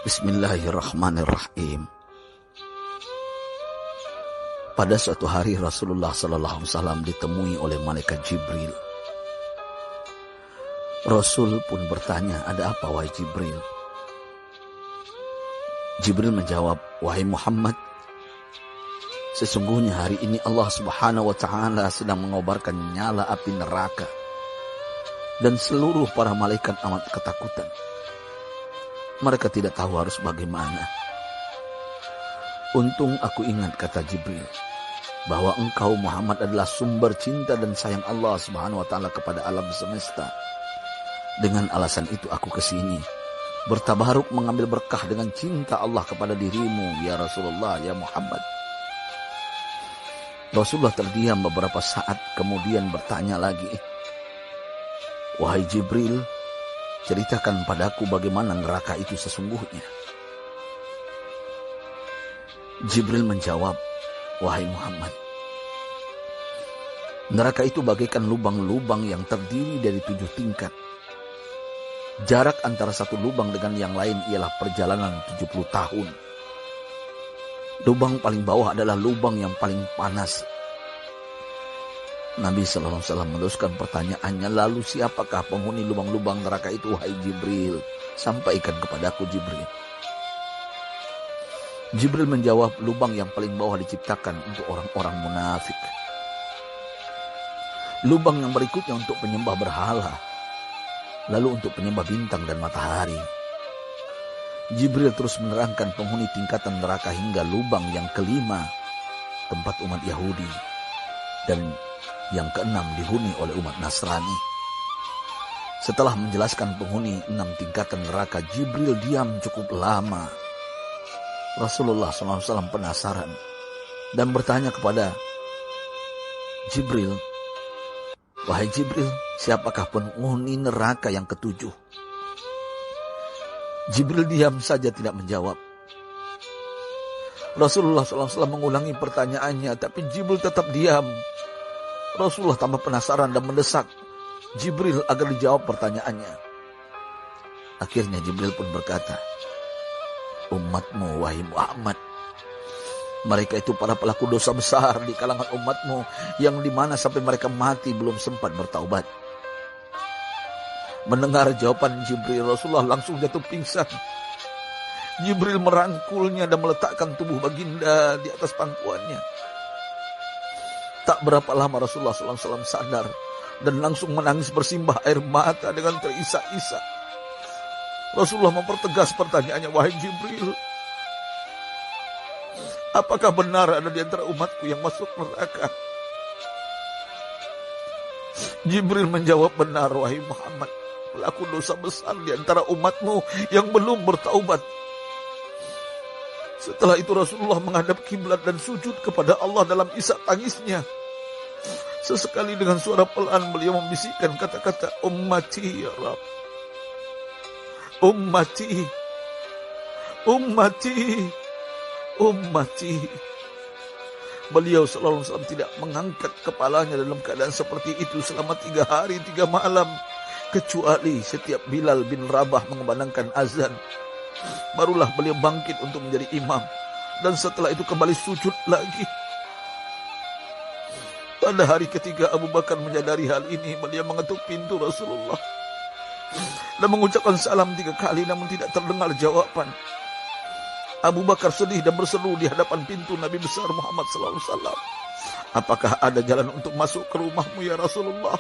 Bismillahirrahmanirrahim. Pada suatu hari Rasulullah SAW ditemui oleh malaikat Jibril. Rasul pun bertanya, "Ada apa wahai Jibril?" Jibril menjawab, "Wahai Muhammad, sesungguhnya hari ini Allah Subhanahu wa Ta'ala sedang mengobarkan nyala api neraka, dan seluruh para malaikat amat ketakutan. Mereka tidak tahu harus bagaimana. Untung aku ingat," kata Jibril, "bahwa engkau Muhammad adalah sumber cinta dan sayang Allah Subhanahu wa Ta'ala kepada alam semesta. Dengan alasan itu aku kesini, bertabaruk mengambil berkah dengan cinta Allah kepada dirimu, ya Rasulullah, ya Muhammad." Rasulullah terdiam beberapa saat, kemudian bertanya lagi, "Wahai Jibril, ceritakan padaku bagaimana neraka itu sesungguhnya." Jibril menjawab, "Wahai Muhammad, neraka itu bagaikan lubang-lubang yang terdiri dari 7 tingkat. Jarak antara satu lubang dengan yang lain ialah perjalanan 70 tahun. Lubang paling bawah adalah lubang yang paling panas." Nabi SAW meneruskan pertanyaannya, "Lalu siapakah penghuni lubang-lubang neraka itu wahai Jibril? Sampaikan kepadaku Jibril." Jibril menjawab, "Lubang yang paling bawah diciptakan untuk orang-orang munafik. Lubang yang berikutnya untuk penyembah berhala. Lalu untuk penyembah bintang dan matahari." Jibril terus menerangkan penghuni tingkatan neraka hingga lubang yang kelima, tempat umat Yahudi, dan yang keenam dihuni oleh umat Nasrani. Setelah menjelaskan penghuni 6 tingkatan neraka, Jibril diam cukup lama. Rasulullah SAW penasaran dan bertanya kepada Jibril, "Wahai Jibril, siapakah penghuni neraka yang ke-7?" Jibril diam saja tidak menjawab. Rasulullah SAW mengulangi pertanyaannya, tapi Jibril tetap diam. Rasulullah tambah penasaran dan mendesak Jibril agar dijawab pertanyaannya. Akhirnya Jibril pun berkata, "Umatmu wahai Muhammad, mereka itu para pelaku dosa besar di kalangan umatmu, yang dimana sampai mereka mati belum sempat bertaubat." Mendengar jawaban Jibril, Rasulullah langsung jatuh pingsan. Jibril merangkulnya dan meletakkan tubuh baginda di atas pangkuannya. Tak berapa lama Rasulullah SAW sadar dan langsung menangis bersimbah air mata dengan terisak-isak. Rasulullah mempertegas pertanyaannya, "Wahai Jibril, apakah benar ada di antara umatku yang masuk neraka?" Jibril menjawab, "Benar wahai Muhammad, pelaku dosa besar di antara umatmu yang belum bertaubat." Setelah itu Rasulullah menghadap kiblat dan sujud kepada Allah dalam isak tangisnya. Sesekali dengan suara pelan beliau membisikkan kata-kata, "Ummati ya Rabb, ummati, ummati, ummati." Beliau SAW tidak mengangkat kepalanya dalam keadaan seperti itu selama 3 hari 3 malam. Kecuali setiap Bilal bin Rabah mengumandangkan azan, barulah beliau bangkit untuk menjadi imam. Dan setelah itu kembali sujud lagi. Pada hari ketiga Abu Bakar menyadari hal ini. Beliau mengetuk pintu Rasulullah dan mengucapkan salam 3 kali, namun tidak terdengar jawaban. Abu Bakar sedih dan berseru di hadapan pintu Nabi besar Muhammad SAW, "Apakah ada jalan untuk masuk ke rumahmu ya Rasulullah?"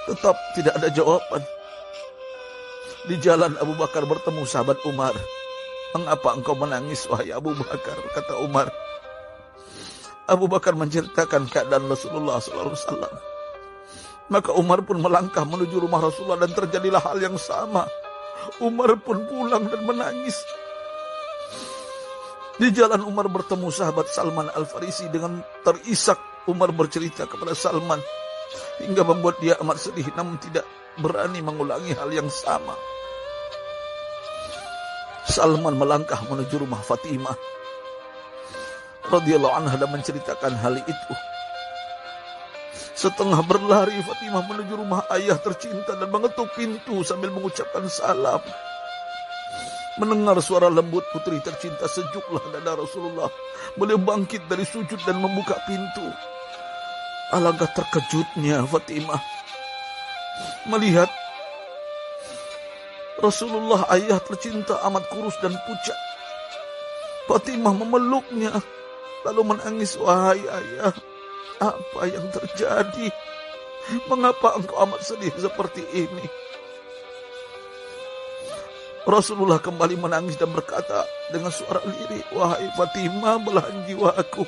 Tetap tidak ada jawaban. Di jalan Abu Bakar bertemu sahabat Umar. "Mengapa engkau menangis wahai Abu Bakar?" kata Umar. Abu Bakar menceritakan keadaan Rasulullah SAW. Maka Umar pun melangkah menuju rumah Rasulullah dan terjadilah hal yang sama. Umar pun pulang dan menangis. Di jalan Umar bertemu sahabat Salman Al-Farisi. Dengan terisak Umar bercerita kepada Salman hingga membuat dia amat sedih, namun tidak berani mengulangi hal yang sama. Salman melangkah menuju rumah Fatimah radhiyallahu anha dan menceritakan hal itu. Setengah berlari Fatimah menuju rumah ayah tercinta dan mengetuk pintu sambil mengucapkan salam. Mendengar suara lembut putri tercinta, sejuklah dada Rasulullah. Beliau bangkit dari sujud dan membuka pintu. Alangkah terkejutnya Fatimah melihat Rasulullah, ayah tercinta, amat kurus dan pucat. Fatimah memeluknya lalu menangis. Wahai ayah, apa yang terjadi? Mengapa engkau amat sedih seperti ini? Rasulullah kembali menangis dan berkata dengan suara lirih, wahai Fatimah, belahan jiwaku,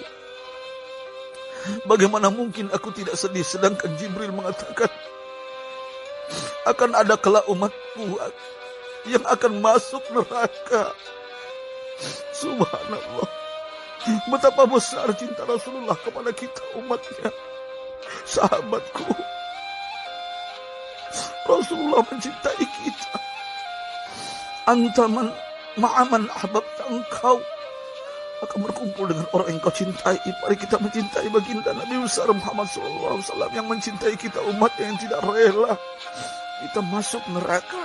bagaimana mungkin aku tidak sedih sedangkan Jibril mengatakan akan ada kelak umatku yang akan masuk neraka. Subhanallah, betapa besar cinta Rasulullah kepada kita umatnya. Sahabatku, Rasulullah mencintai kita. Antaman ma'aman ahbabta, engkau akan berkumpul dengan orang yang kau cintai. Mari kita mencintai baginda Nabi besar Muhammad SAW yang mencintai kita, umat yang tidak rela kita masuk neraka.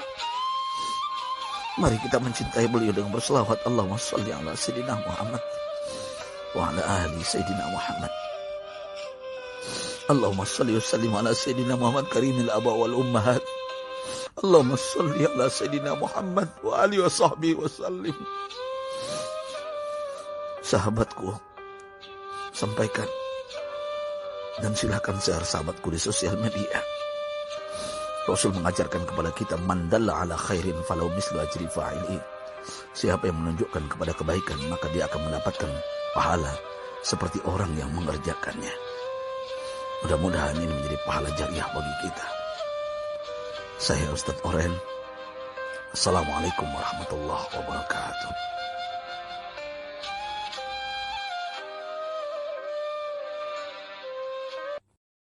Mari kita mencintai beliau dengan berselawat, Allahumma sholli ala Sayyidina Muhammad wa ala ahli Sayyidina Muhammad. Allahumma sholli wa sallim ala Sayyidina Muhammad karimil aba wal ummahat. Allahumma sholli ala Sayyidina Muhammad wa alihi wa sahbihi wa sallim. Sahabatku, sampaikan dan silakan share sahabatku di sosial media. Rasul mengajarkan kepada kita, man dalla ala khairin falau mislu ajri fa'ili. Siapa yang menunjukkan kepada kebaikan, maka dia akan mendapatkan pahala seperti orang yang mengerjakannya. Mudah-mudahan ini menjadi pahala jariah bagi kita. Saya Ustadz Oren. Assalamualaikum warahmatullahi wabarakatuh.